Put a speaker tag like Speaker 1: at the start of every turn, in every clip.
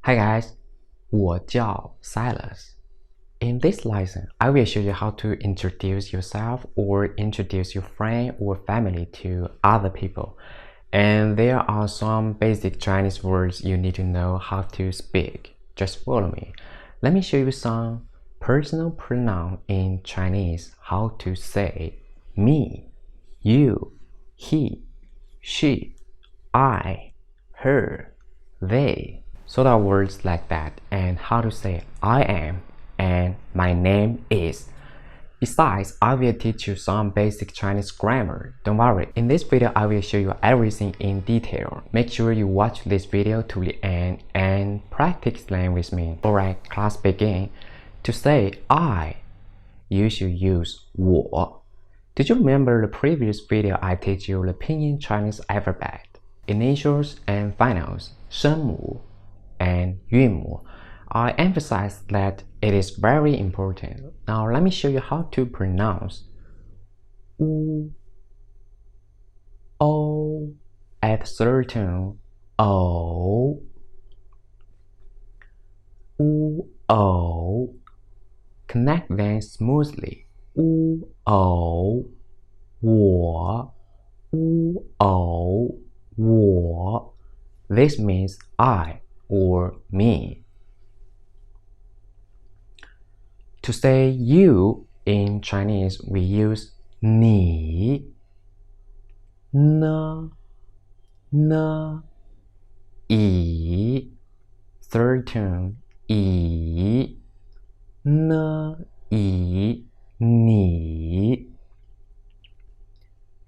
Speaker 1: Hi guys, 我叫 Silas. In this lesson, I will show you how to introduce yourself or introduce your friend or family to other people. And there are some basic Chinese words you need to know how to speak. Just follow me. Let me show you some personal pronoun in Chinese, how to say me, you, he, she, I, her, they. Sort of words like that, and how to say I am and my name is. Besides, I will teach you some basic Chinese grammar. Don't worry, in this video I will show you everything in detail. Make sure you watch this video to the end and practice them with me. Alright, class begin. To say I, you should use 我. Did you remember the previous video I teach you the pinyin Chinese alphabet, initials and finals, 声母 and 韵母? I emphasize that it is very important. Now let me show you how to pronounce u, o at third tone, o, u, o. Connect them smoothly. U, o, 我, u, o, 我. This means I or me. To say you in Chinese, we use 你, ne, ne, 乙, third tone, 乙, ne, 乙, 你,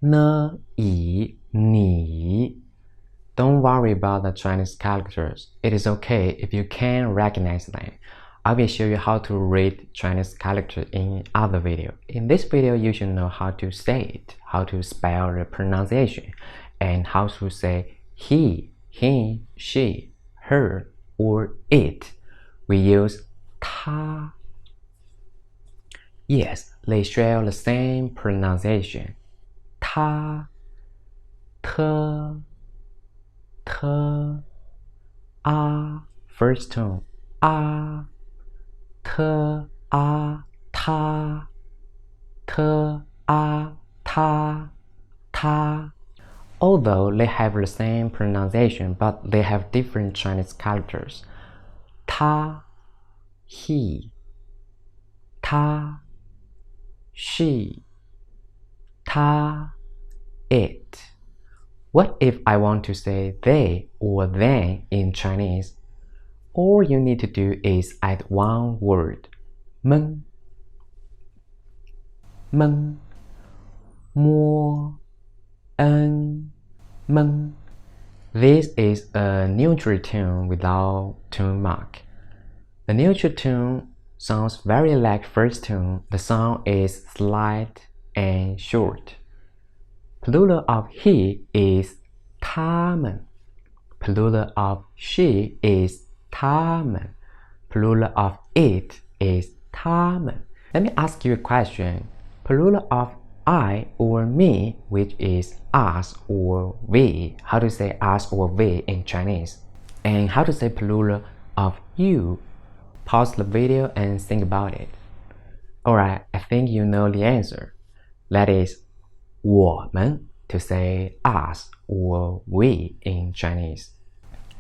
Speaker 1: ne, 乙, 你. Don't worry about the Chinese characters. It is okay if you can't recognize them. I will show you how to read Chinese characters in other video. In this video, you should know how to say it, how to spell the pronunciation, and how to say he, him, she, her, or it. We use 他. Yes, they share the same pronunciation. 他, 特, 特, 啊, first tone, 啊, 特, 啊, 他, 特, 啊, 他, 他. Although they have the same pronunciation, but they have different Chinese characters. 他, he, 他, she, 他, it. What if I want to say they or them in Chinese? All you need to do is add one word, 们, 们, 摸, 恩, 们. This is a neutral tone without tone mark. The neutral tone sounds very like first tone. The sound is slight and short. Plural of he is 他们. Plural of she is 他们. Plural of it is 他们. Let me ask you a question. Plural of I or me, which is us or we. How to say us or we in Chinese? And how to say plural of you? Pause the video and think about it. Alright, I think you know the answer. That is 我们 to say us or we in Chinese.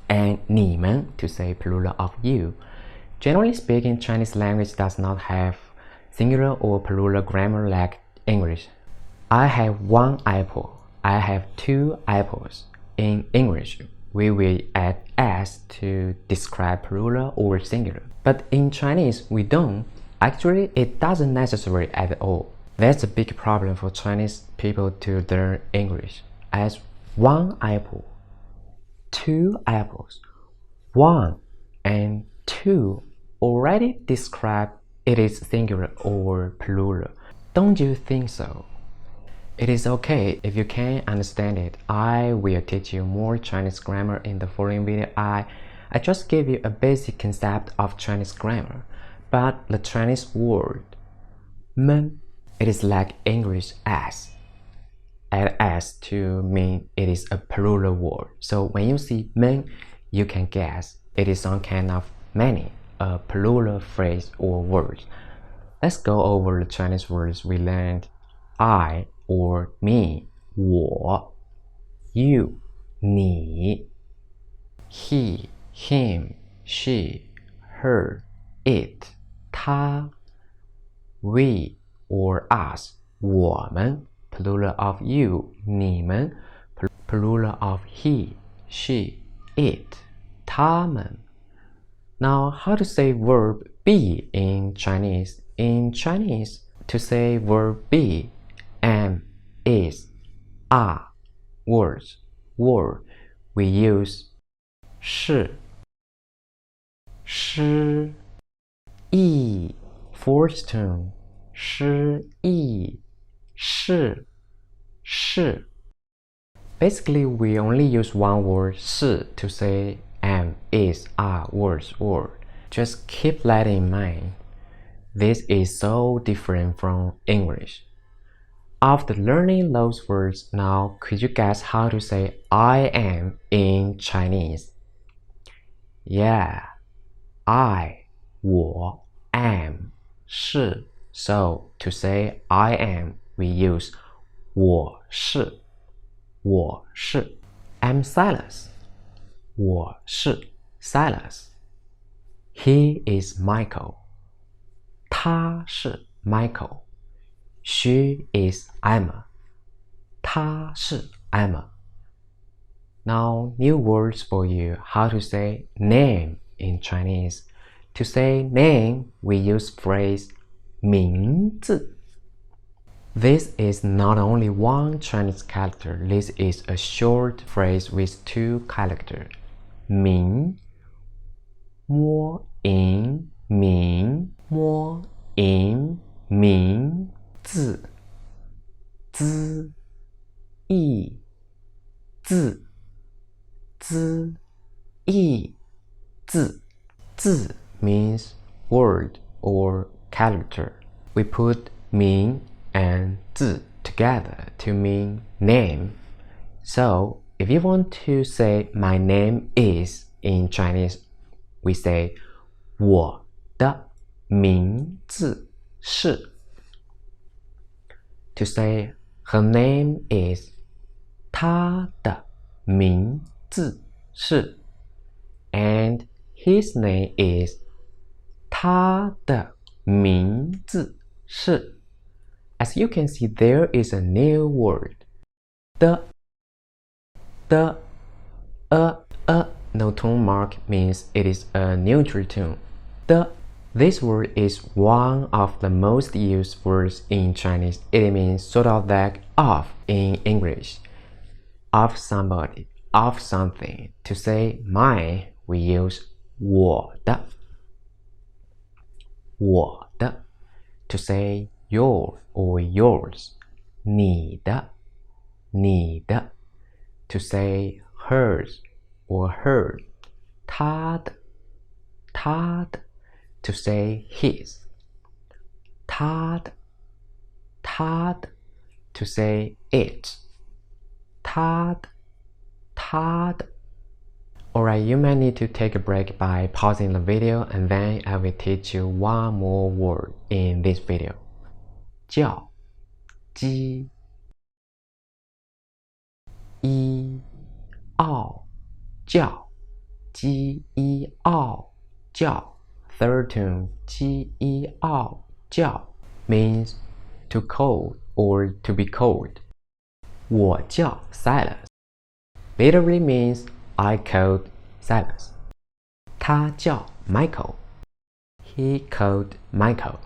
Speaker 1: And 你们 to say plural of you. Generally speaking, Chinese language does not have singular or plural grammar like English. I have one apple. I have two apples. In English, we will add s to describe plural or singular. But in Chinese, we don't. Actually, it doesn't necessary at all. That's a big problem for Chinese people to learn English. As one apple, two apples, one and two already describe it is singular or plural. Don't you think so? It is okay if you can't understand it. I will teach you more Chinese grammar in the following video. I just gave you a basic concept of Chinese grammar. But the Chinese word 们, it is like English as. Add s to mean it is a plural word. So when you see 们, you can guess it is some kind of many, a plural phrase or word. Let's go over the Chinese words we learned. I or me, 我 you 你 he, him, she, her, it 他 we or us 我们 plural of you 你们 plural of he, she, it 他们 Now, how to say verb be in Chinese? In Chinese, to say verb be, am, is, are, words, were, we use 是 shi, yi, fourth tone, shi, yi, shi, shi. Basically, we only use one word 是 to say am, is, are, words, were. Just keep that in mind. This is so different from English. After learning those words, now could you guess how to say I am in Chinese? Yeah, I, 我 am, 是. So to say I am, we use 我是 我是 I'm Silas. 我是 Silas. He is Michael. 他是 Michael. She is Emma. 她是 Emma. Now, new words for you. How to say name in Chinese. To say name, we use phrase 名字. This is not only one Chinese character. This is a short phrase with two characters. 名 摸 in 名摸 in 名字 z 意 字 z 意 字 字 means word or character. We put 名 and 字 together to mean name. So, if you want to say my name is in Chinese, we say 我的名字是. To say her name is 她的名字是 and his name is 他的名字是 As you can see, there is a new word. The no tone mark means it is a neutral tone. This word is one of the most used words in Chinese. It means sort of like of in English. Of somebody, of something. To say mine, we use 我的 我的 To say your or yours, 你的 你的 To say hers or her, 他的他的 To say his, 他的他的 To say it, 他的他的 Alright, you may need to take a break by pausing the video and then I will teach you one more word in this video. 叫鸡一傲叫鸡一傲叫 Third tone 鸡一傲叫 means to call or to be called. 我叫 Silas literally means I called Silas. 他叫 Michael. He called Michael.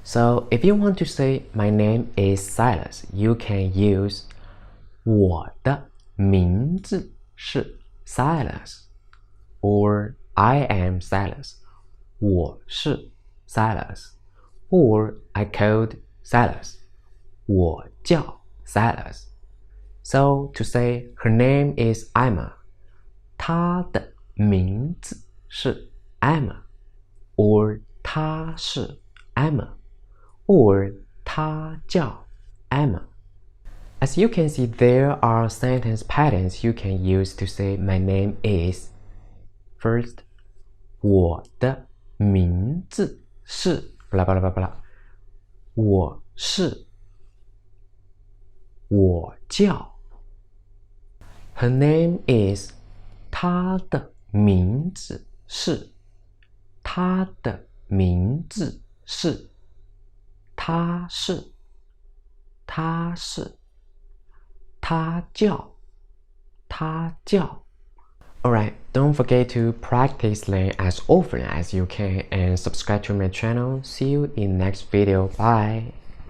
Speaker 1: So if you want to say my name is Silas, you can use 我的名字是 Silas or I am Silas. 我是 Silas or I called Silas. 我叫 Silas. So to say her name is Emma, 她的名字是 Emma, or 她是 Emma, or 她叫 Emma. As you can see, there are sentence patterns you can use to say my name is. First, 我的名字是巴拉巴拉巴拉巴拉，我是，我叫。Her name is 她的名字是，她的名字是，她是，她是，她叫，她叫。Alright, don't forget to practice slang as often as you can and subscribe to my channel. See you in next video. Bye!